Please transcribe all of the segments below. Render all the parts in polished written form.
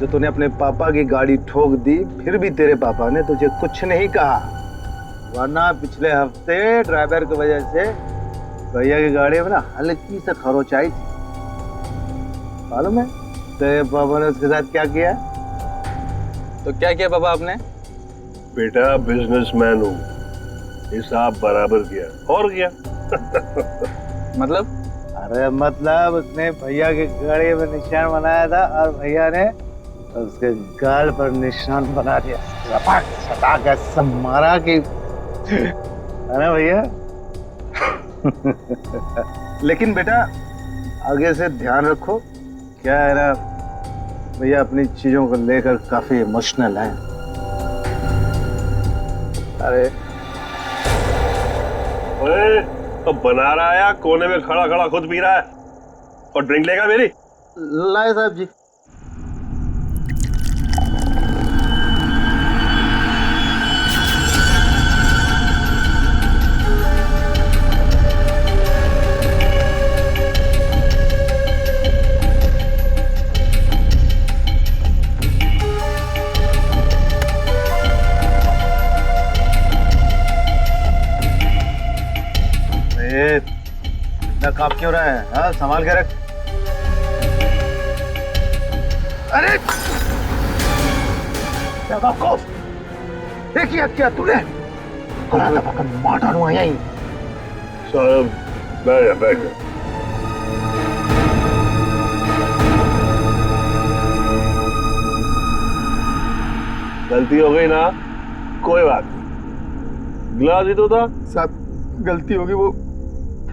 जो तूने अपने पापा की गाड़ी ठोक दी, फिर भी तेरे पापा ने तुझे कुछ नहीं कहा, वरना पिछले हफ्ते ड्राइवर की वजह से भैया की गाड़ी में ना हल्की से खरोच आई थी। मालूम है तेरे पापा ने उसके साथ क्या किया? तो क्या किया पापा आपने? बेटा बिजनेसमैन हूँ, हिसाब बराबर किया और क्या। मतलब? अरे मतलब उसने भैया की गाड़ी में निशान बनाया था और भैया ने उसके गाल पर निशान बना दिया। लपक सटा के सब मारा कि है ना भैया? लेकिन बेटा आगे से ध्यान रखो, क्या है ना भैया अपनी चीजों को लेकर काफी इमोशनल है। अरे तो बना रहा है, कोने में खड़ा खड़ा खुद पी रहा है और ड्रिंक लेगा मेरी? लाए साहब जी। इतना कांप क्यों रहा है? हाँ संभाल के रख। अरे बेवकूफ, देखिए क्या तूने मार डालूंगा यहीं। साहब बैठ जा। गलती हो गई ना, कोई बात नहीं, गिलास ही तो था। साहब गलती होगी, वो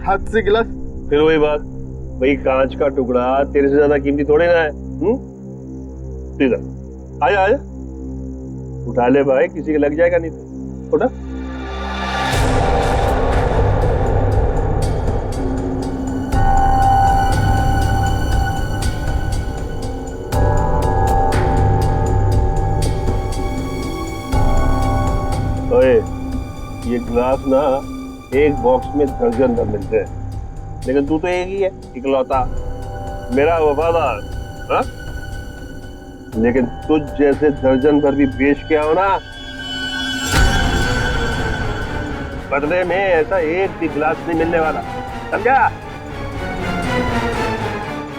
हाथ से गिलास। फिर वही बात, भाई कांच का टुकड़ा तेरे से ज्यादा कीमती थोड़े ना है। सीधा आजा आजा, उठा ले भाई, किसी के लग जाएगा नहीं तो। उठा। ओए, ये ग्लास ना एक बॉक्स में दर्जन भर मिलते हैं, लेकिन तू तो एक ही है, इकलौता मेरा वफादार। हाँ? लेकिन तुझ जैसे दर्जन भर भी बेच के आओ ना, बदले में ऐसा एक भी गिलास नहीं मिलने वाला, समझा?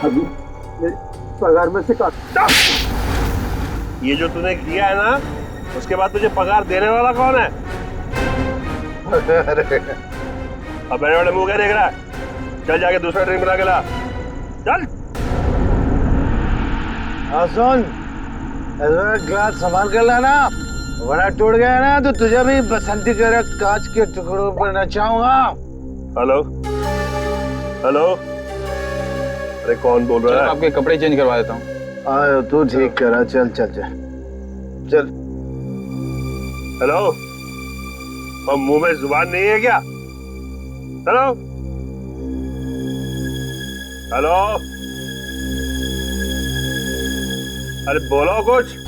अभी पगार में से काट। ये जो तूने किया है ना, उसके बाद तुझे पगार देने वाला कौन है? अब बड़े बड़े मुंह क्या देख रहा है? चल जाके दूसरा ड्रिंक बना के ला, चल। सुन, ग्लास संभाल कर लाना, वरना टूट गया ना तो तुझे भी बसंती कर कांच के टुकड़ों पर नचाऊंगा। हेलो हेलो, अरे कौन बोल रहा है? आपके कपड़े चेंज करवा देता हूँ। तू ठीक करा, चल चल चल चल। हेलो, और मुंह में जुबान नहीं है क्या? हेलो हेलो, अरे बोलो कुछ।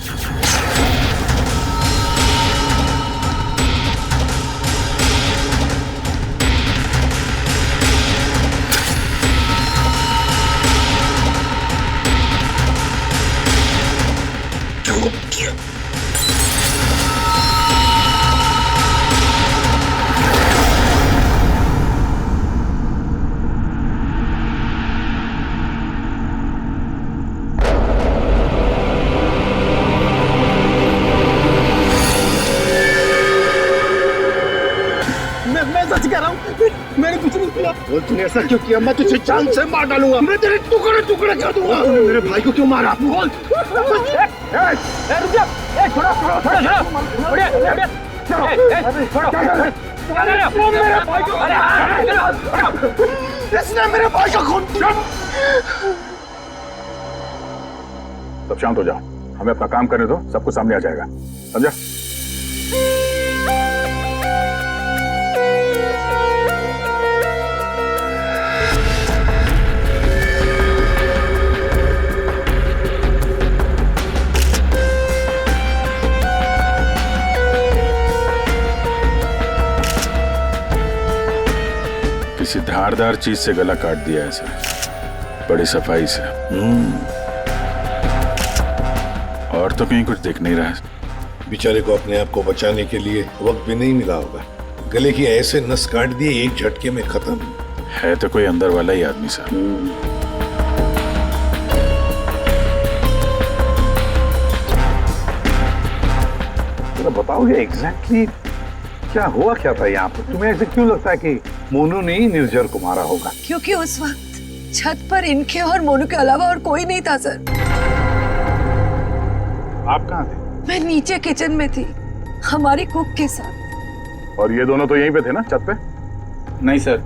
मैं सच कह रहा हूँ, मैंने कुछ नहीं किया। और तूने ऐसा क्यों किया? मैं तुझे जान से मार डालूंगा, मैं तेरे टुकड़े टुकड़े कर दूंगा। तूने मेरे भाई को क्यों मारा? बोल। इसने मेरे भाई का खून। सब शांत हो जाओ, हमें अपना काम करने दो, सब कुछ सामने आ जाएगा, समझा? किसी धारदार चीज से गला काट दिया है सर, बड़ी सफाई से। और तो कहीं कुछ दिख नहीं रहा है। बेचारे को अपने आप को बचाने के लिए वक्त भी नहीं मिला होगा। गले की ऐसे नस काट दिए एक झटके में खत्म। है तो कोई अंदर वाला ही आदमी साहब। तो बताओगे एग्जैक्टली क्या हुआ क्या था यहाँ पर? तुम्हें ऐसे क्यों लगता है कि मोनू ने ही निर्जर को मारा होगा? क्योंकि उस वक्त छत पर इनके और मोनू के अलावा और कोई नहीं था सर। आप कहाँ थे? मैं नीचे किचन में थी हमारी कुक के साथ। और ये दोनों तो यहीं पे थे ना, छत पे? नहीं सर,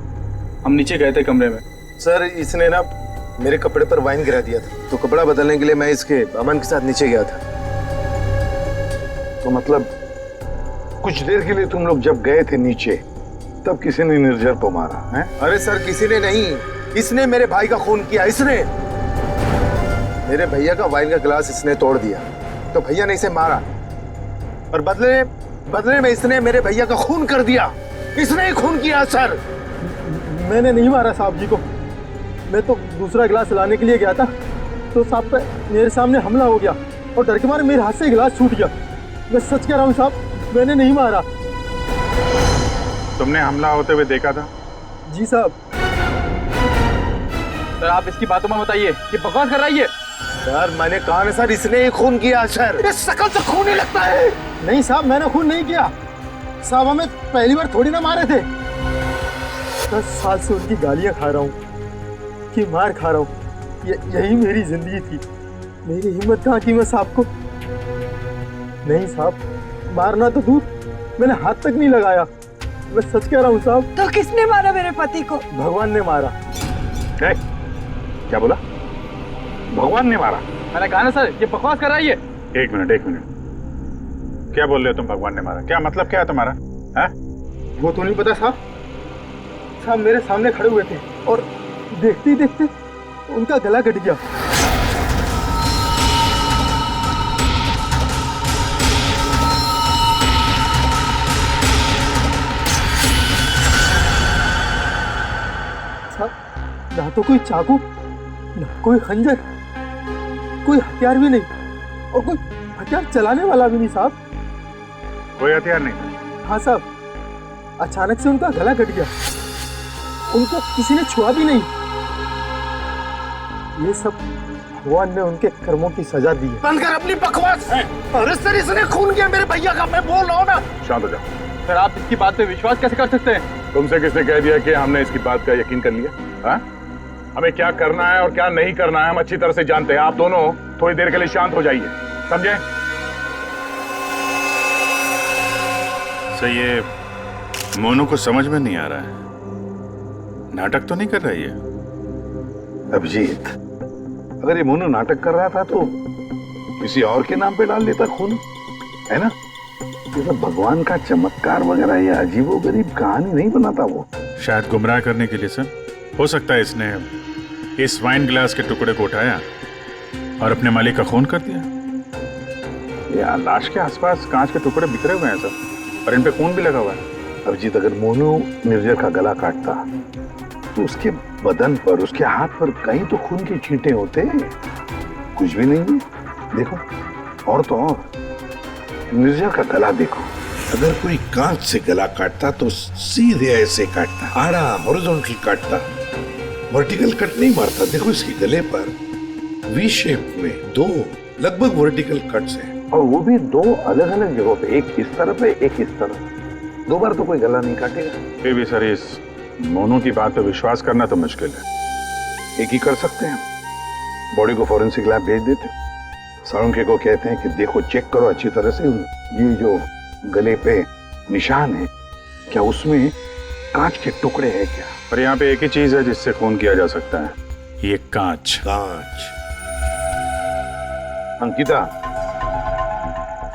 हम नीचे गए थे कमरे में। सर इसने ना मेरे कपड़े पर वाइन गिरा दिया था, तो कपड़ा बदलने के लिए मैं इसके अमन के साथ नीचे गया था। तो मतलब कुछ देर के लिए तुम लोग जब गए थे नीचे तब किसी ने निर्जर को मारा है? अरे सर किसी ने नहीं, इसने मेरे भाई का खून किया। इसने मेरे भैया का वाइन का गिलास इसने तोड़ दिया, तो भैया ने इसे मारा और बदले में इसने मेरे भैया का खून कर दिया। इसने ही खून किया सर। मैंने नहीं मारा साहब जी को। मैं तो दूसरा गिलास लाने के लिए गया था तो साहब पे मेरे सामने हमला हो गया और डर के मारे मेरे हाथ से गिलास छूट गया। मैं सच कह रहा हूँ साहब, मैंने नहीं मारा। तुमने हमला होते हुए देखा था? जी साहब। सर आप इसकी बातों में बताइए, ये बकवास कर रही है। सर मैंने कहा ना सर, इसने ही खून किया सर। इस शकल से खून ही लगता है। नहीं साहब, मैंने खून नहीं किया साहब। हमें पहली बार थोड़ी ना मारे थे। 10 साल से उनकी गालियां खा रहा हूँ कि मार खा रहा हूँ। यही मेरी जिंदगी थी। मेरी हिम्मत कहाँ की मैं साहब को। नहीं साहब, मारना तो दूर, मैंने हाथ तक नहीं लगाया। मैं सच कह रहा हूँ साहब। तो किसने मारा मेरे पति को? भगवान ने मारा। क्या बोला? भगवान ने मारा? मैंने कहा ना सर, ये बकवास कर रही है। एक मिनट, क्या बोल रहे हो तुम? भगवान ने मारा? क्या मतलब क्या है तुम्हारा? है? वो तो नहीं पता साहब। साहब मेरे सामने खड़े हुए थे और देखते ही देखते उनका गला कट गया। साहब ना तो कोई चाकू, ना कोई खंजर, कोई हथियार भी नहीं और कोई हथियार चलाने वाला भी नहीं साहब। कोई हथियार नहीं? हाँ साहब, अचानक से उनका गला कट गया। उनको किसी ने छुआ भी नहीं। ये सब भगवान ने उनके कर्मों की सजा दी है। बंद कर अपनी बकवास। अरे सर इसने खून किया मेरे भैया का, मैं बोल रहा हूँ ना। शांत हो जाओ। सर आप इसकी बात पे विश्वास कैसे कर सकते हैं? तुमसे किसने कह दिया कि हमने इसकी बात का यकीन कर लिया? हाँ? हमें क्या करना है और क्या नहीं करना है हम अच्छी तरह से जानते हैं। आप दोनों थोड़ी देर के लिए शांत हो जाइए, समझे? सही ये मोनू को समझ में नहीं आ रहा है, नाटक तो नहीं कर रही है? अभिजीत, अगर ये मोनू नाटक कर रहा था तो किसी और के नाम पे डाल देता खून, है ना? ये सब भगवान का चमत्कार वगैरह ये अजीबोगरीब कहानी नहीं बनाता वो। शायद गुमराह करने के लिए सर। हो सकता है इसने इस वाइन गिलास के टुकड़े को उठाया और अपने मालिक का खून कर दिया। ये लाश के आसपास कांच के टुकड़े बिखरे हुए हैं सर, और इन पे खून भी लगा हुआ है। अभिजीत, अगर मोनू निर्जर का गला काटता तो उसके बदन पर, उसके हाथ पर कहीं तो खून के छींटे होते। कुछ भी नहीं। देखो, और तो और निर्जर का गला देखो। अगर कोई कांच से गला काटता तो सीधे ऐसे काटता, आड़ा हॉरिजॉन्टल काटता, वर्टिकल कट नहीं मारता। देखो इसके गले पर वी शेप में 2 लगभग वर्टिकल कट्स हैं, और वो भी 2 अलग अलग जगहों पे, एक इस तरफ है एक इस तरफ। 2 बार तो कोई गला नहीं काटेगा। फिर भी सर इस मोनू की बात पे विश्वास करना तो मुश्किल है। एक ही कर सकते हैं, बॉडी को फॉरेंसिक लैब भेज देते। साळुंखे को कहते हैं कि देखो, चेक करो अच्छी तरह से, ये जो गले पे निशान है क्या उसमें कांच के टुकड़े हैं क्या? पर यहाँ पे एक ही चीज है जिससे खून किया जा सकता है, ये कांच। कांच। अंकिता,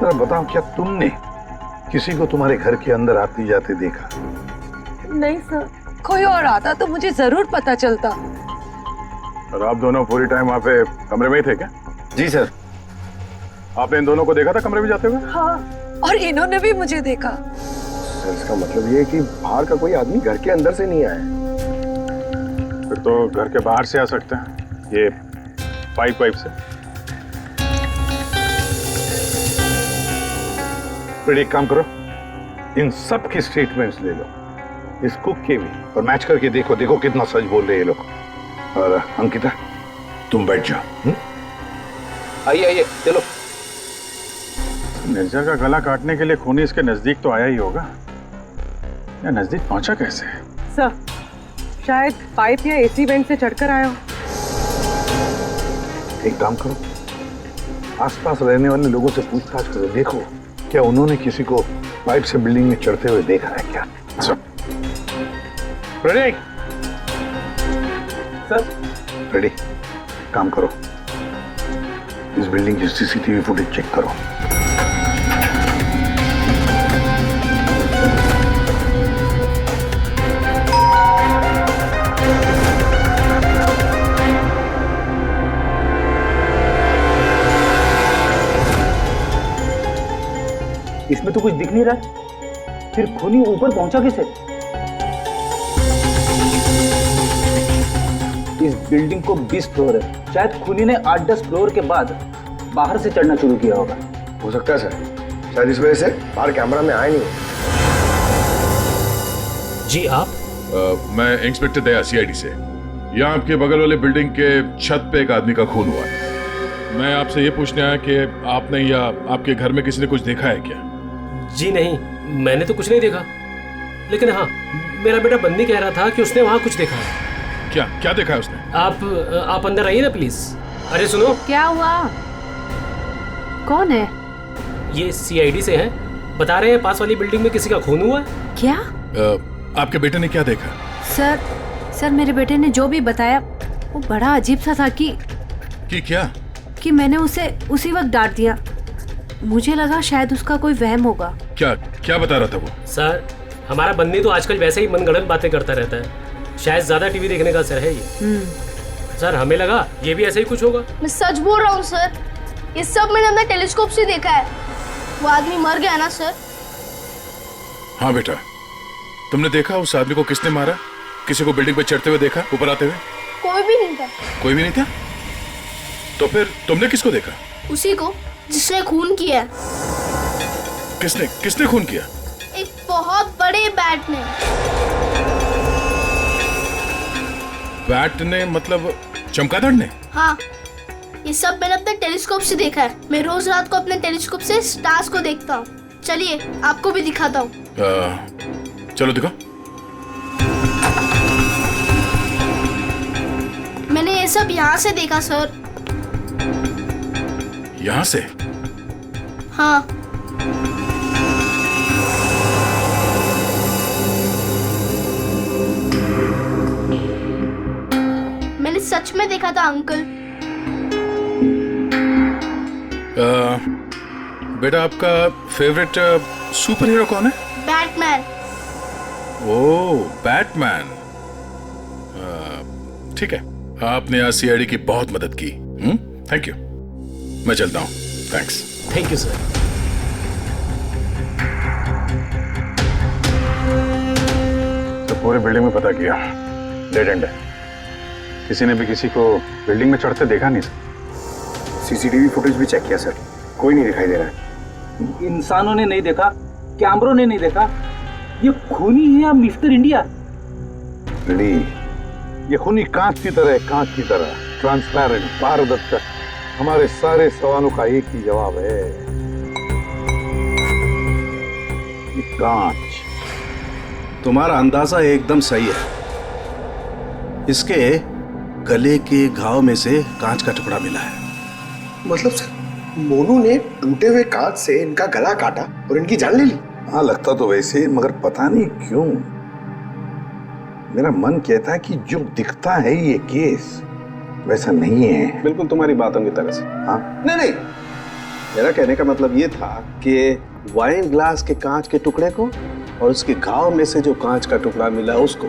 जरा बताओ, क्या तुमने किसी को तुम्हारे घर के अंदर आती जाते देखा? नहीं सर, कोई और आता तो मुझे जरूर पता चलता। और आप दोनों पूरी टाइम वहाँ पे कमरे में ही थे क्या? जी सर। आपने इन दोनों को देखा था कमरे में जाते हुए? हाँ, और इन्होंने भी मुझे देखा। इसका मतलब ये है कि बाहर का कोई आदमी घर के अंदर से नहीं आया। फिर तो घर के बाहर से आ सकते हैं, ये पाइप से। फिर एक काम करो, इन सब की स्टेटमेंट्स ले लो, इस कुक के भी, और मैच करके देखो, देखो कितना सच बोल रहे हैं ये लोग। और अंकिता तुम बैठ जाओ। आइए आइए चलो। निर्जर का गला काटने के लिए खूनी इसके नजदीक तो आया ही होगा, या नजदीक पहुंचा कैसे? सर, शायद पाइप या एसी वेंट से चढ़कर आया हो। एक काम करो, आसपास रहने वाले लोगों से पूछताछ करो, देखो क्या उन्होंने किसी को पाइप से बिल्डिंग में चढ़ते हुए देखा है क्या। Ready sir. रेडी, काम करो, इस बिल्डिंग की सीसीटीवी फुटेज चेक करो। इसमें तो कुछ दिख नहीं रहा, फिर खूनी ऊपर पहुंचा कैसे? इस बिल्डिंग को 20 फ्लोर है, शायद खूनी ने 8-10 फ्लोर के बाद बाहर से चढ़ना शुरू किया होगा। हो सकता है सर, शायद इस वजह से बाहर कैमरा में आया नहीं। जी आप? मैं इंस्पेक्टर दया सीआईडी से। यहाँ आपके बगल वाले बिल्डिंग के छत पे एक आदमी का खून हुआ है। मैं आपसे ये पूछने आया कि आपने या आपके घर में किसी ने कुछ देखा है क्या? जी नहीं, मैंने तो कुछ नहीं देखा, लेकिन हाँ, मेरा बेटा बंदी कह रहा था कि उसने वहाँ कुछ देखा है। क्या क्या देखा है उसने? आप अंदर आइए ना प्लीज। अरे सुनो, क्या हुआ? कौन है? ये सीआईडी से हैं, बता रहे हैं पास वाली बिल्डिंग में किसी का खून हुआ है। क्या? आपके बेटे ने क्या देखा? सर मेरे बेटे ने जो भी बताया वो बड़ा अजीब सा था कि क्या? कि मैंने उसे उसी वक्त डांट दिया। मुझे लगा शायद उसका कोई वहम होगा। क्या क्या बता रहा था वो? सर, हमारा बंदी तो आजकल वैसे ही मनगढ़ंत बातें करता रहता है, शायद ज्यादा टीवी देखने का असर है ये। सर, हमें लगा ये भी ऐसे ही कुछ होगा। मैं सच बोल रहा हूँ सर, ये सब मैंने अपने टेलीस्कोप से देखा है। वो आदमी मर गया ना सर। हाँ बेटा, तुमने देखा उस आदमी को किसने मारा? किसी को बिल्डिंग पे चढ़ते हुए देखा, ऊपर आते हुए? कोई भी नहीं था। कोई भी नहीं था? तो फिर तुमने किसको देखा? उसी को जिसने खून किया। किसने खून किया? एक बहुत बड़े बैट ने। बैट ने मतलब चमगादड़ ने? हाँ, ये सब मैंने अपने टेलीस्कोप से देखा है। मैं रोज रात को अपने टेलीस्कोप से स्टार्स को देखता हूँ। चलिए आपको भी दिखाता हूँ। चलो दिखाओ। मैंने ये सब यहाँ से देखा सर। यहाँ से? हाँ। मैंने सच में देखा था अंकल। बेटा, आपका फेवरेट सुपर हीरो कौन है? बैटमैन। ओह, बैटमैन। ठीक है, आपने आज सीआईडी की बहुत मदद की। Thank you. मैं चलता हूँ। थैंक्स। Thank you sir. तो पूरे बिल्डिंग में पता किया, डेड एंड है। किसी ने भी किसी को बिल्डिंग में चढ़ते देखा नहीं सर। सीसीटीवी फुटेज भी चेक किया सर, कोई नहीं दिखाई दे रहा है। इंसानों ने नहीं देखा, कैमरों ने नहीं देखा। ये खूनी है या मिस्टर इंडिया? रेडी, ये खूनी कांच की तरह है, कांच की तरह ट्रांसपेरेंट, पारदर्शी। हमारे सारे सवालों का एक ही जवाब है, ये कांच। तुम्हारा अंदाजा एकदम सही है। इसके गले के घाव में से कांच का टुकड़ा मिला है। मतलब सर, मोनू ने टूटे हुए कांच से इनका गला काटा और इनकी जान ले ली। हाँ, लगता तो वैसे, मगर पता नहीं क्यों मेरा मन कहता है कि जो दिखता है ये केस वैसा नहीं है। बिल्कुल तुम्हारी बातों की तरह से। हाँ, नहीं, मेरा कहने का मतलब ये था कि वाइन ग्लास के कांच के टुकड़े को और उसके घाव में से जो कांच का टुकड़ा मिला उसको,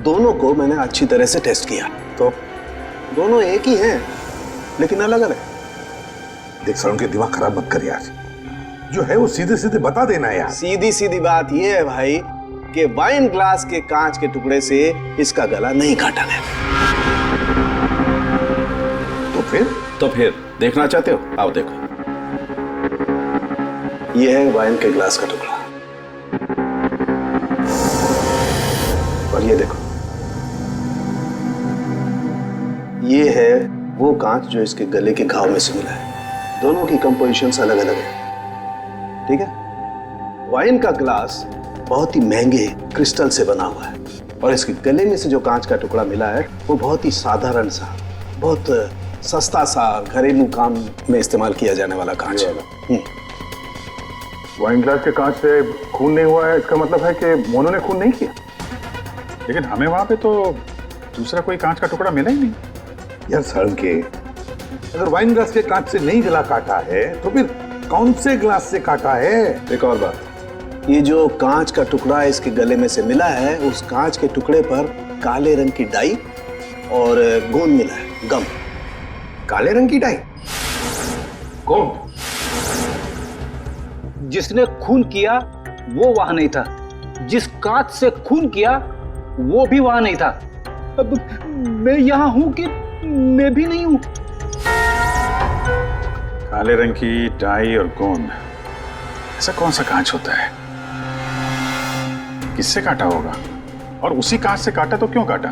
दोनों को मैंने अच्छी तरह से टेस्ट किया, तो दोनों एक ही हैं, लेकिन अलग अलग। देख सर, उनके दिमाग खराब मत कर यार, जो है वो सीधे सीधे बता देना यार। सीधी सीधी बात ये है भाई कि वाइन ग्लास के कांच के टुकड़े से इसका गला नहीं काटा गया। तो फिर देखना चाहते हो? आओ देखो। ये है वाइन के ग्लास का टुकड़ा, और ये देखो, ये है वो कांच जो इसके गले के घाव में से मिला है। दोनों की कंपोजिशन अलग अलग है, ठीक है। वाइन का ग्लास बहुत ही महंगे क्रिस्टल से बना हुआ है, और इसके गले में से जो कांच का टुकड़ा मिला है वो बहुत ही साधारण सा, बहुत सस्ता सा, घरेलू काम में इस्तेमाल किया जाने वाला कांच है। वाइन ग्लास के कांच से खून नहीं हुआ है, इसका मतलब है कि मोनू ने खून नहीं किया। लेकिन हमें वहां पे तो दूसरा कोई कांच का टुकड़ा मिला ही नहीं। यार सड़न के, अगर वाइन ग्लास के कांच से नहीं गला काटा है तो फिर कौन से ग्लास से काटा है? एक और बात, ये जो कांच का टुकड़ा इसके गले में से मिला है, उस कांच के टुकड़े पर काले रंग की डाई और गोंद मिला है, गम। काले रंग की डाई? कौन? जिसने खून किया वो वहां नहीं था, जिस कांच से खून किया वो भी वहां नहीं था। अब मैं यहां हूं कि मैं भी नहीं हूं। काले रंग की डाई और गोंद, ऐसा कौन सा कांच होता है? किससे काटा होगा? और उसी कांच से काटा तो क्यों काटा?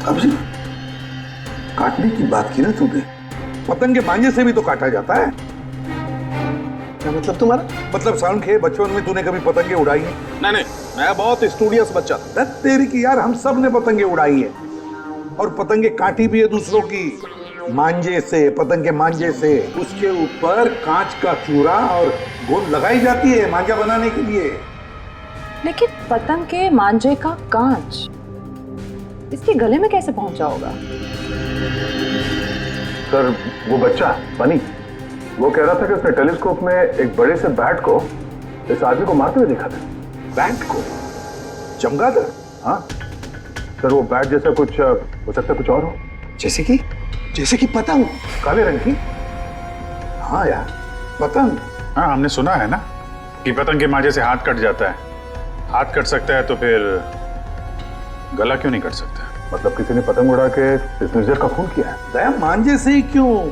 अब जी काटने की बात की ना तुमने, पतंग के मांझे से भी तो काटा जाता है। क्या मतलब तुम्हारा? मतलब साउंड के बचपन में तूने कभी पतंगे उड़ाई है? नहीं, मैं बहुत स्टूडियस बच्चा था। तेरी की यार, हम सब ने पतंगे उड़ाई है, और पतंगे काटी भी है दूसरों की, मांझे से, पतंग के मांझे से। उसके ऊपर कांच का चूरा और गोंद लगाई जाती है मांझा बनाने के लिए। लेकिन पतंग के मांझे का कांच इसके गले में कैसे पहुंचा होगा? सर, वो बच्चा बनी, वो कह रहा था कि उसने टेलीस्कोप में एक बड़े से बैट को इस आदमी को मारते हुए देखा था। बैट को? चमगादड़? हाँ सर, वो बैट जैसा कुछ हो सकता है, कुछ और हो। जैसे कि पतंग काले रंग की? हाँ यार, पतंग। हाँ, हमने सुना है ना कि पतंग के मांझे से हाथ कट जाता है। हाथ कट सकता है तो फिर गला क्यों नहीं कट सकता? मतलब किसी ने पतंग उड़ा के इस निर्जर का खून किया है। दया, मांझे से ही क्यों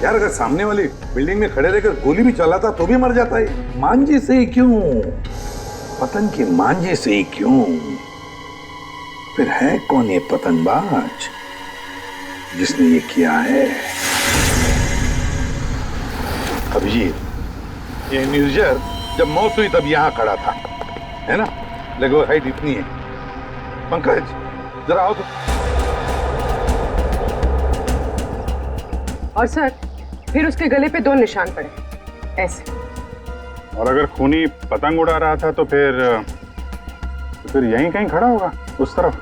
यार? अगर सामने वाली बिल्डिंग में खड़े रहकर गोली भी चलाता तो भी मर जाता है। मांझे से ही क्यों? पतंग के मांझे से ही क्यों? फिर है कौन ये पतंगबाज जिसने ये किया है? अभिजीत, ये निर्जर जब मौत हुई तब यहां खड़ा था, है ना? लगभग हाइट इतनी है। पंकज, जरा आओ तो। और सर, फिर उसके गले पे 2 निशान पड़े, ऐसे। और अगर खूनी पतंग उड़ा रहा था तो फिर यहीं कहीं खड़ा होगा, उस तरफ।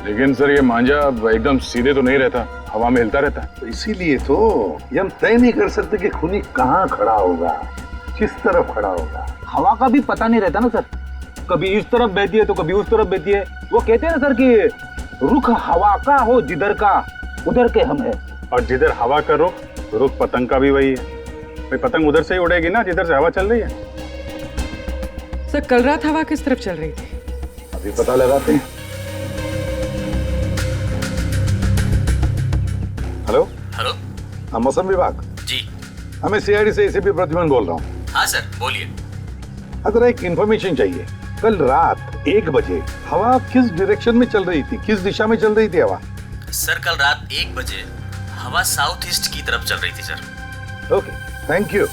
लेकिन सर, ये मांझा एकदम सीधे तो नहीं रहता, हवा में हिलता रहता है। तो इसीलिए तो ये हम तय नहीं कर सकते कि खूनी कहाँ खड़ा होगा, किस तरफ खड़ा होगा। हवा का भी पता नहीं रहता ना सर, कभी इस तरफ बहती है तो कभी उस तरफ बहती है। वो कहते हैं ना सर कि रुख हवा का हो जिधर का उधर के हम है। और जिधर हवा का रुख पतंग का भी वही है। भाई, पतंग उधर से ही उड़ेगी ना जिधर से हवा चल रही है। सर, कल रात हवा किस तरफ चल रही थी? अभी पता लगाते हैं। हेलो। हाँ, मौसम विभाग जी। हमें सीआईडी से एसीपी प्रद्युमन बोल रहा हूँ। हाँ सर, बोलिए। अगर एक इन्फॉर्मेशन चाहिए, कल रात 1 बजे हवा किस डायरेक्शन में चल रही थी, किस दिशा में चल रही थी हवा? सर, कल रात 1 बजे हवा साउथ ईस्ट की तरफ चल रही थी sir. Okay, thank you.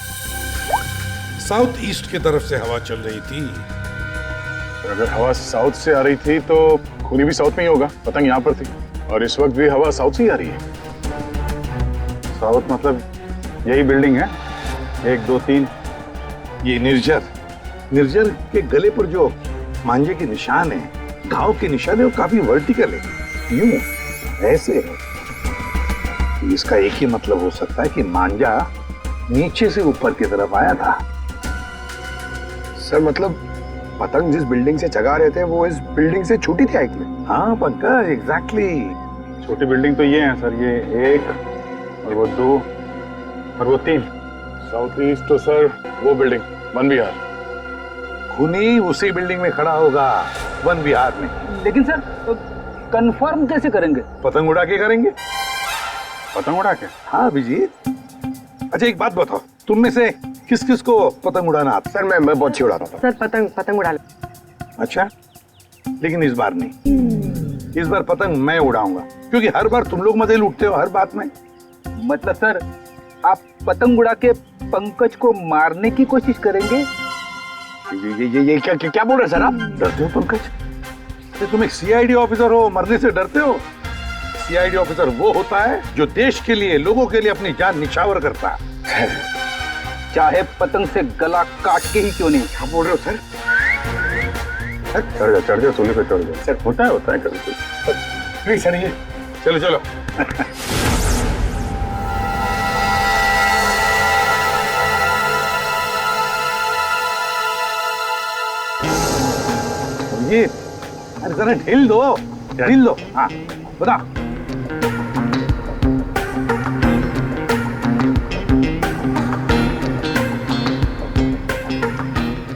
South east की तरफ से हवा चल रही थी। अगर हवा साउथ से आ रही थी तो खूनी भी साउथ में ही होगा, पतंग यहाँ पर थी, और इस वक्त भी हवा साउथ से ही आ रही है। साउथ मतलब यही बिल्डिंग है, 1 2 3। ये निर्जर के गले पर जो मांझे के निशान है, घाव के निशान है, वो काफी वर्टिकल है, यूं ऐसे है। इसका एक ही मतलब हो सकता है कि मांझा नीचे से ऊपर की तरफ आया था। सर, मतलब पतंग जिस बिल्डिंग से चगा रहे थे वो इस बिल्डिंग से छोटी थी हाइट में? हाँ पंकज, एग्जैक्टली। छोटी बिल्डिंग तो ये है सर, ये 1 और वो 2 और वो 3। साउथ ईस्ट तो सर वो बिल्डिंग वन विहार। खूनी उसी बिल्डिंग में खड़ा होगा, वन विहार में। लेकिन सर, कंफर्म कैसे करेंगे? पतंग उड़ा के करेंगे। पतंग उड़ा के? हाँ अभिजीत। अच्छा, एक बात बताओ, तुम में से किस किस को पतंग उड़ाना आता? सर मैं बहुत अच्छी उड़ाता था। सर पतंग उड़ा ले। अच्छा, लेकिन इस बार नहीं। इस बार पतंग मैं उड़ाऊंगा, क्योंकि हर बार तुम लोग मजे लूटते हो हर बात में। मतलब सर आप पतंग उड़ा के पंकज को मारने की कोशिश करेंगे? ये क्या बोल रहे सर आप? डरते हो पंकज? ये तुम एक सीआईडी ऑफिसर हो, मरने से डरते हो? सीआईडी ऑफिसर वो होता है जो देश के लिए, लोगों के लिए अपनी जान निछावर करता है। चाहे पतंग से गला काट के ही क्यों नहीं। क्या बोल रहे हो सर? चढ़ जाओ सोले पे, चढ़ जाओ सर। होता है कभी प्लीज सर। ये चलो ये अरे जरा ढील दो। हाँ बता।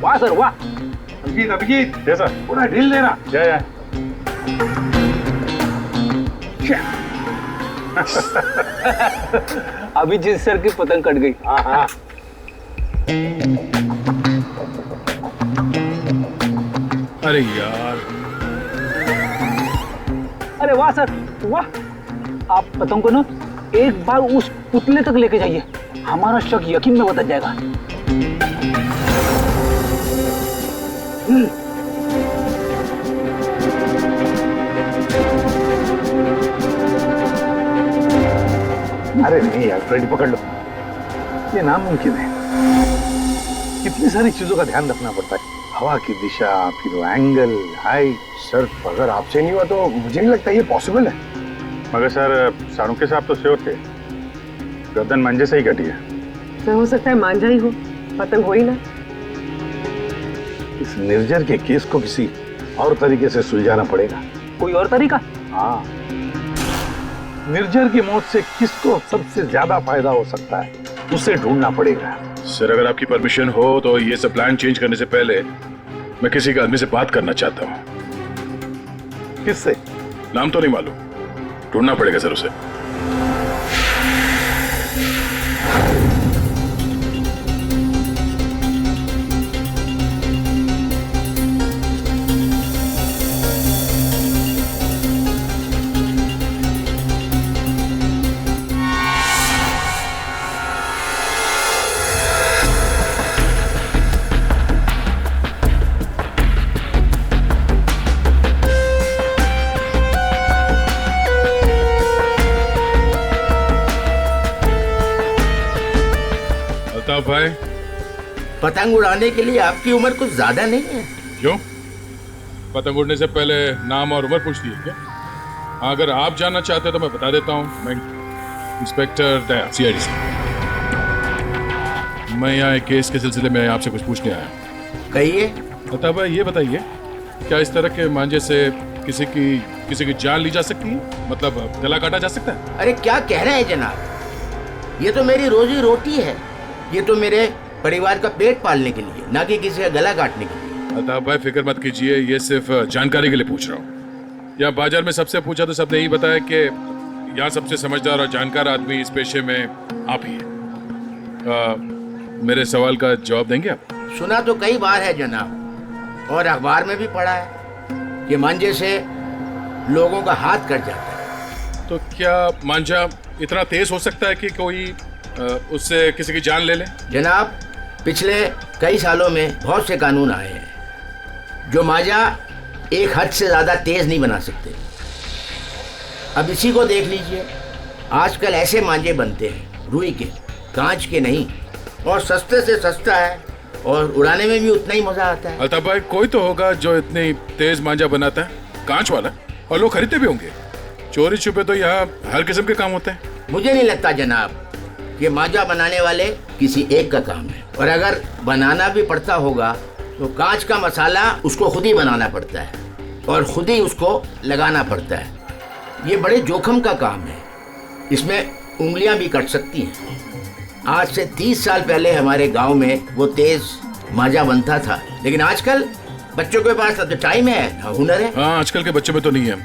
वाह सर वाह। अभिजीत जैसा पूरा ढील देना। जय अभिजीत सर की पतंग कट गई। हाँ। अरे यार, अरे वाह सर वाह। आप पतंग को ना एक बार उस पुतले तक लेके जाइए, हमारा शक यकीन में बदल जाएगा। अरे नहीं यार, फ्रेडी पकड़ लो। ये नामुमकिन है। कितनी सारी चीजों का ध्यान रखना पड़ता है, हवा की दिशा, फिर वो एंगल, हाइट। सर अगर आपसे नहीं हुआ तो मुझे नहीं लगता ये पॉसिबल है। मगर सर सारुके साहब तो श्योर थे, गर्दन मंजे से ही कटी है। सर हो सकता है मांझा ही हो, पतंग हो ही ना। इस निर्जर के केस को किसी और तरीके से सुलझाना पड़ेगा। कोई और तरीका? हाँ, निर्जर की मौत से किसको सबसे ज्यादा फायदा हो सकता है, उसे ढूंढना पड़ेगा। सर अगर आपकी परमिशन हो तो ये सब प्लान चेंज करने से पहले मैं किसी के आदमी से बात करना चाहता हूँ। किससे? नाम तो नहीं मालूम, ढूंढना पड़ेगा सर उसे। भाई, पतंग उड़ाने के लिए आपकी उम्र कुछ ज्यादा नहीं है। क्यों? पतंग उड़ने से पहले नाम और उम्र पूछती है क्या? अगर आप जानना चाहते तो मैं बता देता हूँ। मैं इंस्पेक्टर दया, सीआईडी से। मैं यहाँ एक केस के सिलसिले में आपसे कुछ पूछने आया। कहिए। बता भाई, ये बताइए क्या इस तरह के मांझे से किसी की जान ली जा सकती है? मतलब गला काटा जा सकता है? अरे क्या कह रहे हैं जनाब, ये तो मेरी रोजी रोटी है। ये तो मेरे परिवार का पेट पालने के लिए, ना कि किसी का गला काटने के लिए। अल्ताफ भाई फिक्र मत कीजिए, ये सिर्फ जानकारी के लिए पूछ रहा हूँ। यहाँ बाजार में सबसे पूछा तो सबने यही बताया कि यहाँ सबसे समझदार और जानकार आदमी इस पेशे में आप ही हैं। मेरे सवाल का जवाब देंगे आप? सुना तो कई बार है जनाब, और अखबार में भी पढ़ा है कि मांझे से लोगों का हाथ कट जाता है। तो क्या मांझा इतना तेज हो सकता है कि कोई उससे किसी की जान ले ले? जनाब, पिछले कई सालों में बहुत से कानून आए हैं जो मांझा एक हद से ज्यादा तेज नहीं बना सकते। अब इसी को देख लीजिए, आजकल ऐसे मांझे बनते हैं रुई के, कांच के नहीं, और सस्ते से सस्ता है और उड़ाने में भी उतना ही मजा आता है। अल्ताफ भाई, कोई तो होगा जो इतनी तेज मांझा बनाता है, कांच वाला, और लोग खरीदते भी होंगे। चोरी छुपे तो यहाँ हर किस्म के काम होते हैं। मुझे नहीं लगता जनाब ये मांझा बनाने वाले किसी एक का काम है, और अगर बनाना भी पड़ता होगा तो कांच का मसाला उसको खुद ही बनाना पड़ता है और खुद ही उसको लगाना पड़ता है। ये बड़े जोखिम का काम है, इसमें उंगलियां भी कट सकती हैं। आज से 30 साल पहले हमारे गांव में वो तेज मांझा बनता था, लेकिन आजकल बच्चों के पास तो टाइम है, हुनर है। हाँ, आजकल के बच्चों में तो नहीं है।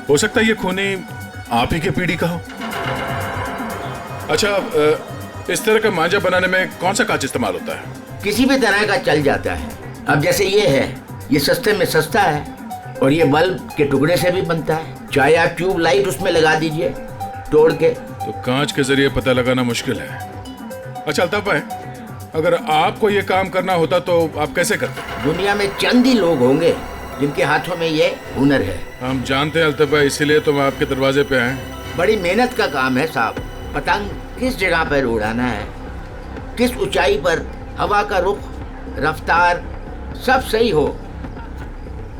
हो सकता है ये खूनी आप ही के पीढ़ी का हो। अच्छा, इस तरह का मांझा बनाने में कौन सा कांच इस्तेमाल होता है? किसी भी तरह का चल जाता है। अब जैसे ये है, ये सस्ते में सस्ता है और ये बल्ब के टुकड़े से भी बनता है। चाहे आप ट्यूब लाइट उसमें लगा दीजिए तोड़ के। तो कांच के जरिए पता लगाना मुश्किल है। अच्छा अल्ताफ भाई, अगर आपको ये काम करना होता तो आप कैसे करते? दुनिया में चंद ही लोग होंगे जिनके हाथों में ये हुनर है। हम जानते हैं अल्ताफ भाई, इसीलिए तो हम आपके दरवाजे पे आए। बड़ी मेहनत का काम है साहब। पतंग किस जगह पर उड़ाना है, किस ऊंचाई पर, हवा का रुख, रफ्तार सब सही हो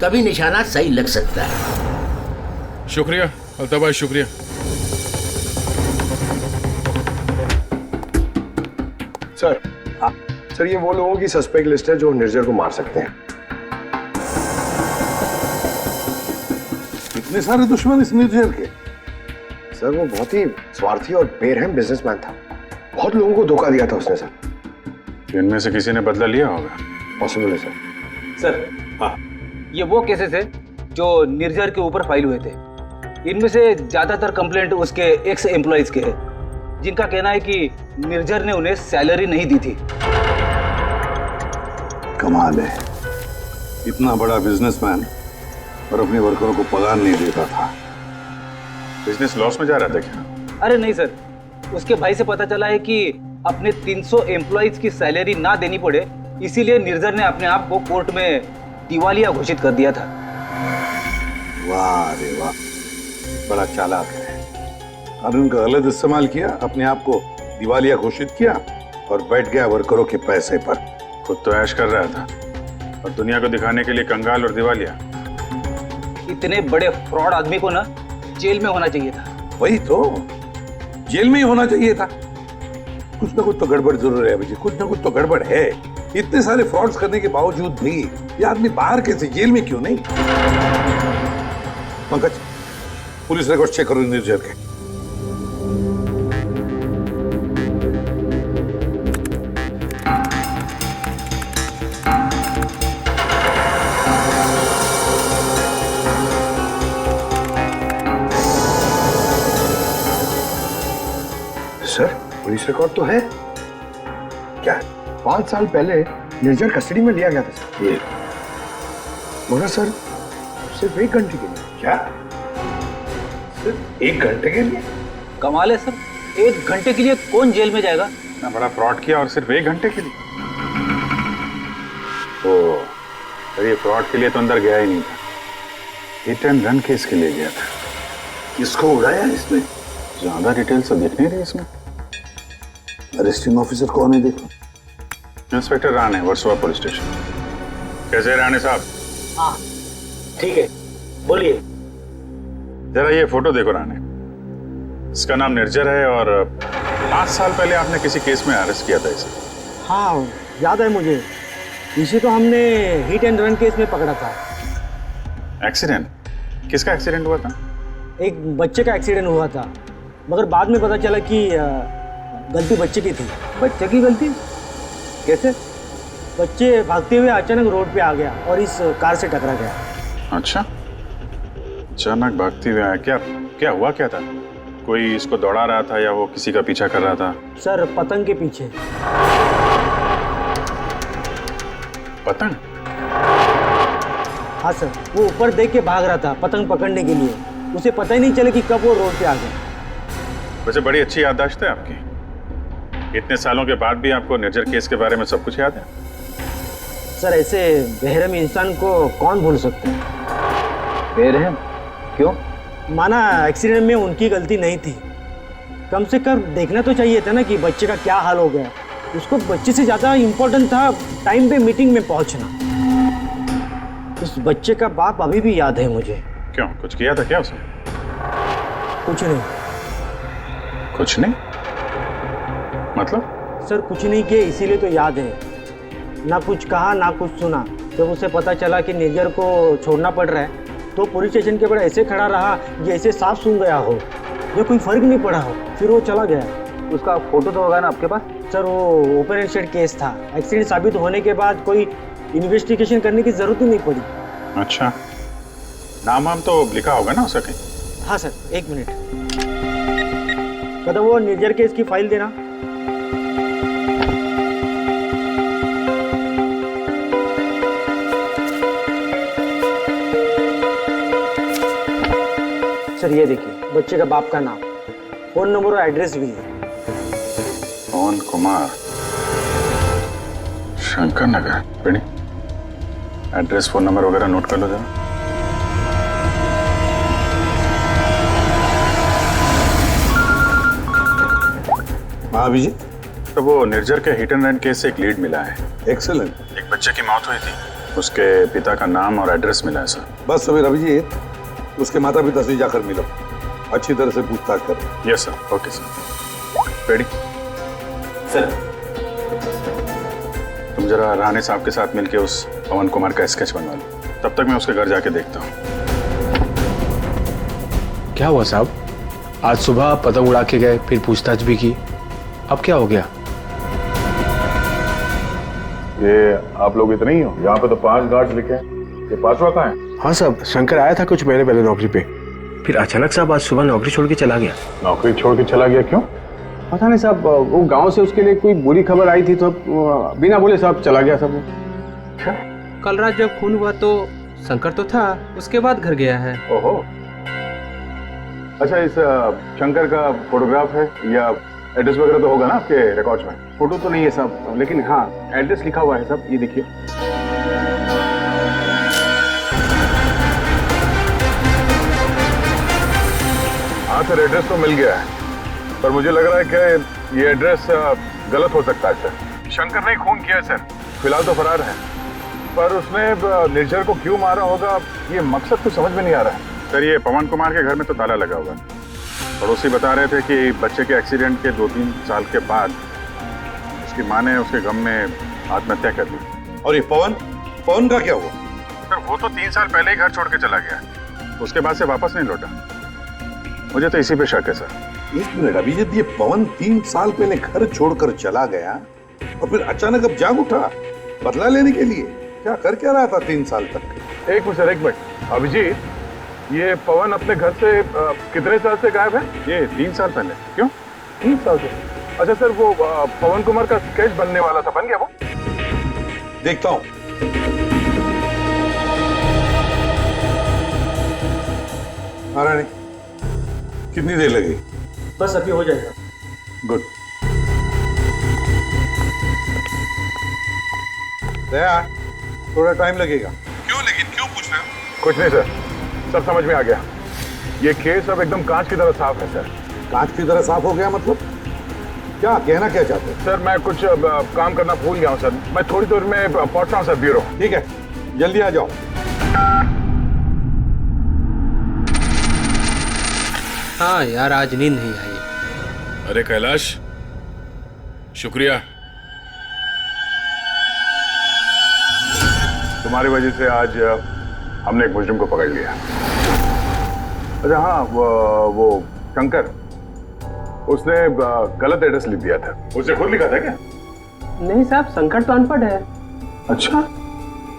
तभी निशाना सही लग सकता है। शुक्रिया अल्ताफ भाई, शुक्रिया। सर सर ये वो लोगों की सस्पेक्ट लिस्ट है जो निर्जर को मार सकते हैं। इतने सारे दुश्मन इस निर्जर के? सर वो बहुत ही स्वार्थी और बेरहम बिजनेसमैन था। बहुत लोगों को धोखा दिया था उसने सर। इनमें से किसी ने बदला लिया होगा। पॉसिबल है सर। सर हाँ, ये वो केसेस है जो निर्जर के ऊपर फाइल हुए थे। इनमें से ज्यादातर कंप्लेंट उसके एक्स एम्प्लॉइज के हैं, जिनका कहना है कि निर्जर ने उन्हें सैलरी नहीं दी थी। कमाल है, इतना बड़ा बिजनेसमैन और अपने वर्करों को पगार नहीं देता था। बिजनेस लॉस में जा रहा था क्या? अरे नहीं सर, उसके भाई से पता चला है कि अपने 300 एम्प्लॉइज की सैलरी ना देनी पड़े, इसीलिए निर्जर ने अपने आप को कोर्ट में दिवालिया घोषित कर दिया था। वाह रे वाह, बड़ा चालाक है। कानून का गलत इस्तेमाल किया, अपने आप को दिवालिया घोषित किया और बैठ गया वर्करों के पैसे पर। खुद तो ऐश कर रहा था और दुनिया को दिखाने के लिए कंगाल और दिवालिया। इतने बड़े फ्रॉड आदमी को ना जेल में होना चाहिए था। वही तो, जेल में ही होना चाहिए था। कुछ ना कुछ तो गड़बड़ जरूर है अभिजीत, कुछ ना कुछ तो गड़बड़ है। इतने सारे फ्रॉड्स करने के बावजूद भी ये आदमी बाहर कैसे, जेल में क्यों नहीं? पंकज, पुलिस रिकॉर्ड चेक करो निर्जर के। सर पुलिस रिकॉर्ड तो है। क्या 5 साल पहले निर्जर कस्टडी में लिया गया था सर। ये मगर सर सिर्फ 1 घंटे के लिए। क्या? सिर्फ 1 घंटे के लिए? कमाल है सर, 1 घंटे के लिए कौन जेल में जाएगा? इतना बड़ा फ्रॉड किया और सिर्फ 1 घंटे के लिए? तो सर ये फ्रॉड के लिए तो अंदर गया ही नहीं था, हिट एंड रन केस के लिए गया था। किसको उड़ाया इसने? ज्यादा डिटेल्स तो दिख नहीं रही इसमें। अरेस्टिंग ऑफिसर कौन है देखो? Inspector Rane, Versova police station. कैसे राणे साहब? हाँ ठीक है, बोलिए। जरा ये फोटो देखो राणे, इसका नाम निर्जर है और 5 साल पहले आपने किसी केस में अरेस्ट किया था इसे। हाँ याद है मुझे, इसे तो हमने हिट एंड रन केस में पकड़ा था। एक्सीडेंट? किसका एक्सीडेंट हुआ था? एक बच्चे का एक्सीडेंट हुआ था, मगर बाद में पता चला कि गलती बच्चे की थी। बच्चे की गलती? कैसे? बच्चे भागते हुए अचानक रोड पे आ गया और इस कार से टकरा गया। अच्छा, अचानक भागते हुए आया। क्या क्या हुआ, क्या था? कोई इसको दौड़ा रहा था या वो किसी का पीछा कर रहा था? सर पतंग के पीछे। पतंग? हाँ सर, वो ऊपर देख के भाग रहा था पतंग पकड़ने के लिए। उसे पता ही नहीं चला कि कब वो रोड पे आ गया। वैसे बड़ी अच्छी याददाश्त है आपकी। इतने सालों के बाद भी आपको निर्जर केस के बारे में सब कुछ याद है? सर ऐसे बेरहम इंसान को कौन भूल सकता है? बेरहम? क्यों? माना एक्सीडेंट में उनकी गलती नहीं थी, कम से कम देखना तो चाहिए था ना कि बच्चे का क्या हाल हो गया। उसको बच्चे से ज़्यादा इम्पोर्टेंट था टाइम पे मीटिंग में पहुंचना। उस बच्चे का बाप अभी भी याद है मुझे। क्यों, कुछ किया था क्या उसने? कुछ नहीं। कुछ नहीं मतलब? सर कुछ नहीं किया, इसीलिए तो याद है। ना कुछ कहा ना कुछ सुना। जब उसे पता चला कि निर्जर को छोड़ना पड़ रहा है तो पुलिस स्टेशन के बड़ा ऐसे खड़ा रहा जैसे सांप सूंघ गया हो, जो कोई फर्क नहीं पड़ा हो। फिर वो चला गया। उसका फोटो तो होगा ना आपके पास? सर वो ओपन एंड शट केस था। एक्सीडेंट साबित होने के बाद कोई इन्वेस्टिगेशन करने की जरूरत ही नहीं पड़ी। अच्छा, नाम वाम तो लिखा होगा ना उसका कहीं? हाँ सर, 1 मिनट। कदम वो निर्जर केस की फाइल देना। सर ये देखिए, बच्चे का बाप का नाम, फोन नंबर और एड्रेस भी है। पवन कुमार, शंकर नगर। बेटी, एड्रेस फोन नंबर वगैरह नोट कर लो जरा। हाँ अभिजीत, तो वो निर्जर के हिट एंड रन केस से एक लीड मिला है। एक्सेलेंट। एक बच्चे की मौत हुई थी, उसके पिता का नाम और एड्रेस मिला है सर। बस अभी अभिजीत, उसके माता पिता से जाकर मिलो, अच्छी तरह से पूछताछ करो। Yes sir. Okay sir. Ready sir. तुम जरा राणे साहब के साथ मिलके उस पवन कुमार का स्केच बनवा लो, तब तक मैं उसके घर जाके देखता हूँ। क्या हुआ साहब? आज सुबह पतंग उड़ा के गए, फिर पूछताछ भी की, अब क्या हो गया? ये आप लोग इतने ही हो? यहाँ पे तो 5 गार्ड्स लिखे हैं, ये 5वां कहाँ है? हाँ साहब, शंकर आया था कुछ महीने पहले नौकरी पे, फिर अचानक साहब आज सुबह नौकरी छोड़ के चला गया। नौकरी छोड़ के चला गया क्यों? पता नहीं साहब, वो गांव से उसके लिए कोई बुरी खबर आई थी तो बिना बोले साहब चला गया सब। कल रात जब खून हुआ तो शंकर तो था, उसके बाद घर गया है। ओहो, अच्छा इस शंकर का फोटोग्राफ है या एड्रेस वगैरह तो होगा ना आपके रिकॉर्ड्स में? फोटो तो नहीं है साहब, लेकिन हाँ एड्रेस लिखा हुआ है साहब, ये देखिए। हाँ सर, एड्रेस तो मिल गया है, पर मुझे लग रहा है कि ये एड्रेस गलत हो सकता है सर। शंकर ने खून किया है सर, फिलहाल तो फरार है, पर उसने निर्जर को क्यों मारा होगा ये मकसद तो समझ में नहीं आ रहा है सर। ये पवन कुमार के घर में तो ताला लगा हुआ है, पड़ोसी बता रहे थे कि बच्चे के एक्सीडेंट के 2-3 साल के बाद उसकी माँ ने उसके गम में आत्महत्या कर ली। और ये पवन का क्या हुआ? सर वो तो 3 साल पहले ही घर छोड़ के चला गया, उसके बाद से वापस नहीं लौटा। मुझे तो इसी पे शक है सर। 1 मिनट अभिजीत, ये पवन 3 साल पहले घर छोड़कर चला गया और फिर अचानक अब जाग उठा बदला लेने के लिए? क्या रहा था 3 साल तक? एक मिनट सर, एक मिनट। अभिजीत, ये पवन अपने घर से कितने साल से गायब है? ये 3 साल पहले। क्यों 3 साल से? अच्छा सर, वो पवन कुमार का स्केच बनने वाला था, बन गया वो? देखता हूँ। रानी, कितनी देर लगेगी? बस अभी हो जाएगा। गुड। दया, थोड़ा टाइम लगेगा। क्यों पूछ रहे हो? कुछ नहीं सर, सब समझ में आ गया। ये केस अब एकदम कांच की तरह साफ है सर। कांच की तरह साफ हो गया मतलब? क्या कहना क्या चाहते हैं? सर मैं कुछ काम करना भूल गया हूँ सर, मैं थोड़ी देर में पहुंच रहा हूँ सर ब्यूरो। ठीक है, जल्दी आ जाओ। हाँ यार, आज नींद नहीं आई। अरे कैलाश, शुक्रिया, तुम्हारी वजह से आज हमने एक मुजरिम को पकड़ लिया। अच्छा हाँ, वो शंकर, उसने गलत एड्रेस लिख दिया था। उसने खुद लिखा था क्या? नहीं साहब, शंकर तो अनपढ़ है। अच्छा,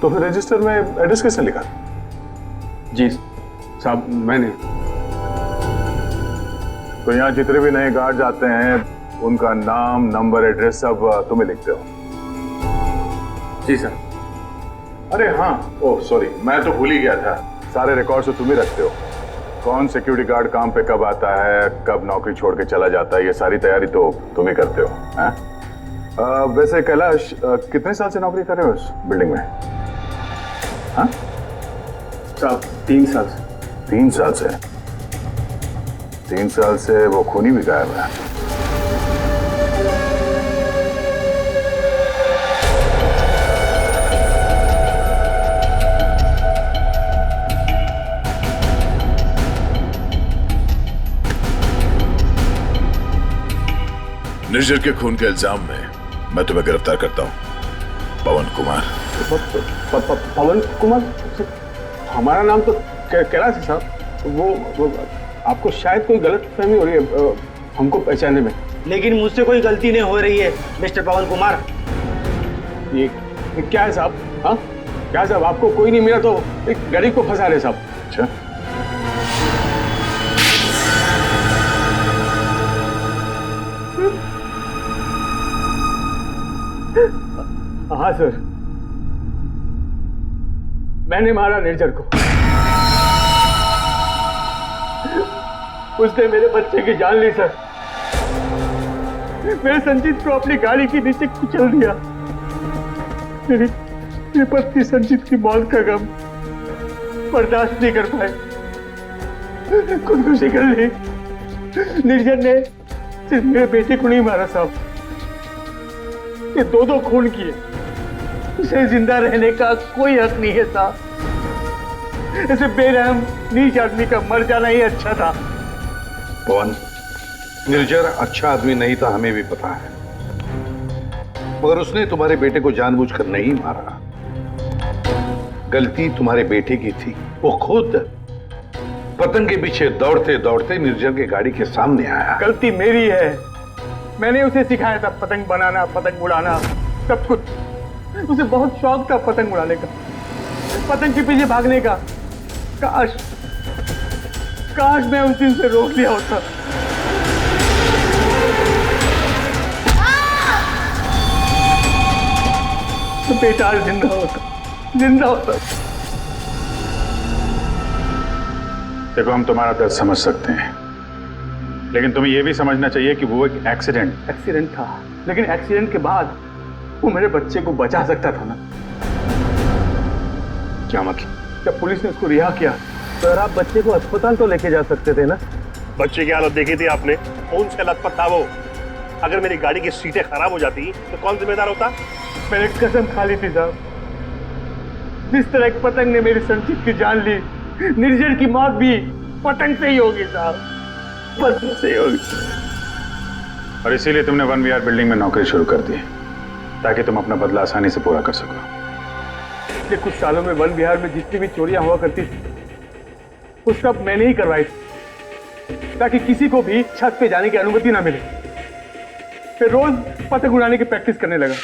तो फिर रजिस्टर में एड्रेस किसने लिखा? जी साहब, मैंने। तो यहाँ जितने भी नए गार्ड आते हैं उनका नाम, नंबर, एड्रेस सब तुम्हें लिखते हो? जी सर। अरे हाँ, ओह सॉरी, मैं तो भूल ही गया था, सारे रिकॉर्ड्स तो तुम ही रखते हो। कौन सिक्योरिटी गार्ड काम पे कब आता है, कब नौकरी छोड़ के चला जाता है, ये सारी तैयारी तो तुम ही करते हो। वैसे कैलाश, कितने साल से नौकरी कर रहे हो इस बिल्डिंग में? हाँ साहब, 3 साल से। 3 साल से? 3 साल से वो खूनी भी गायब है। निर्जर के खून के इल्जाम में मैं तुम्हें गिरफ्तार करता हूँ, पवन कुमार। पवन कुमार? हमारा नाम तो कैलाश है साहब। वो आपको शायद कोई गलत फहमी हो रही है हमको पहचानने में। लेकिन मुझसे कोई गलती नहीं हो रही है मिस्टर पवन कुमार। ये क्या है साहब? हाँ क्या साहब, आपको कोई नहीं मिला तो एक गरीब को फंसा रहे साहब। अच्छा, हाँ सर, मैंने मारा निर्जर को। उसने मेरे बच्चे की जान ली सर। मेरे संजीत को अपनी गाड़ी के नीचे कुचल दिया। मेरी पत्नी संजीत की मौत का गम बर्दाश्त नहीं कर पाए, खुदकुशी कर ली। निर्जन ने सिर्फ मेरे बेटे को नहीं मारा साहब, ये दो खून किए। उसे जिंदा रहने का कोई हक नहीं है साहब। ऐसे बेरहम नीच आदमी का मर जाना ही अच्छा था। पवन, निर्जर अच्छा आदमी नहीं था, हमें भी पता है, मगर उसने तुम्हारे बेटे को जानबूझकर नहीं मारा। गलती तुम्हारे बेटे की थी। वो खुद पतंग के पीछे दौड़ते दौड़ते निर्जर की गाड़ी के सामने आया। गलती मेरी है, मैंने उसे सिखाया था पतंग बनाना, पतंग उड़ाना, सब कुछ। उसे बहुत शौक था पतंग उड़ाने का, पतंग के पीछे भागने का। काश मैं उस दिन से रोक लिया होता। तो बेटा जिंदा होता। देखो, हम तुम्हारा दर्द समझ सकते हैं, लेकिन तुम्हें यह भी समझना चाहिए कि वो एक एक्सीडेंट था, लेकिन एक्सीडेंट के बाद वो मेरे बच्चे को बचा सकता था ना। क्या मतलब? जब पुलिस ने उसको रिहा किया तो आप बच्चे को अस्पताल तो लेके जा सकते थे ना। बच्चे की हालत देखी थी आपने, कौन सा लथपथ था वो? अगर मेरी गाड़ी की सीटें खराब हो जाती तो कौन जिम्मेदार होता? मैंने कसम खा ली थी साहब, जिस तरह एक पतंग ने मेरी संजीत की जान ली, निर्जर की मौत भी पतंग से ही होगी साहब, पतंग से ही होगी। और इसीलिए तुमने 1 विहार बिल्डिंग में नौकरी शुरू कर दी, ताकि तुम अपना बदला आसानी से पूरा कर सको। पिछले कुछ सालों में 1 विहार में जितनी भी चोरियां हुआ करती थी, वो सब मैंने ही करवाई थी, ताकि किसी को भी छत पे जाने की अनुमति ना मिले। फिर रोज पतंग उड़ाने की प्रैक्टिस करने लगा।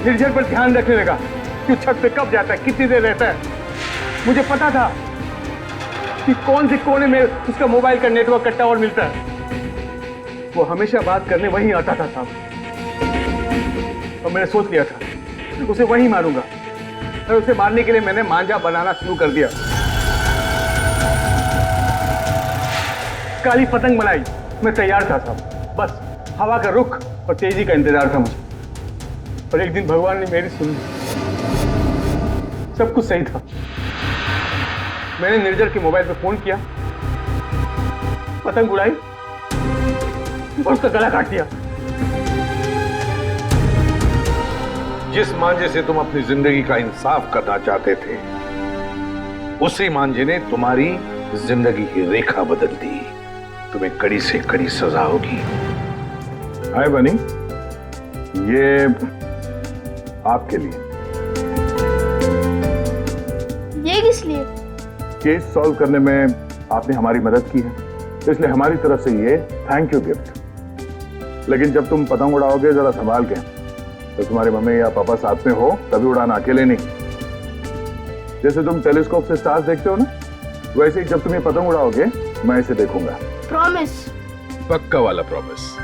निर्जर पर ध्यान रखने लगा कि छत पे कब जाता है, कितनी देर रहता है। मुझे पता था कि कौन से कोने में उसका मोबाइल का नेटवर्क का टावर मिलता है। वो हमेशा बात करने वहीं आता था साहब, और मैंने सोच लिया था उसे वहीं मारूंगा। और उसे मारने के लिए मैंने मांझा बनाना शुरू कर दिया। काली पतंग बनाई, मैं तैयार था साहब, बस हवा का रुख और तेजी का इंतजार था मुझे। और एक दिन भगवान ने मेरी सुनी, सब कुछ सही था। मैंने निर्जर के मोबाइल पे फोन किया, पतंग उड़ाई और उसका गला काट दिया। जिस मांझे से तुम अपनी जिंदगी का इंसाफ करना चाहते थे, उसी मांझे ने तुम्हारी जिंदगी की रेखा बदल दी। तुम्हें कड़ी से कड़ी सजा होगी। हाय बनी, ये आपके लिए। ये किस लिए? केस सॉल्व करने में आपने हमारी मदद की है, इसलिए हमारी तरफ से ये थैंक यू गिफ्ट। लेकिन जब तुम पतंग उड़ाओगे जरा संभाल के, तो तुम्हारी मम्मी या पापा साथ में हो तभी उड़ाना, अकेले नहीं। जैसे तुम टेलीस्कोप से स्टार्स देखते हो ना, वैसे ही जब तुम ये पतंग उड़ाओगे मैं इसे देखूंगा। प्रॉमिस? पक्का वाला प्रॉमिस।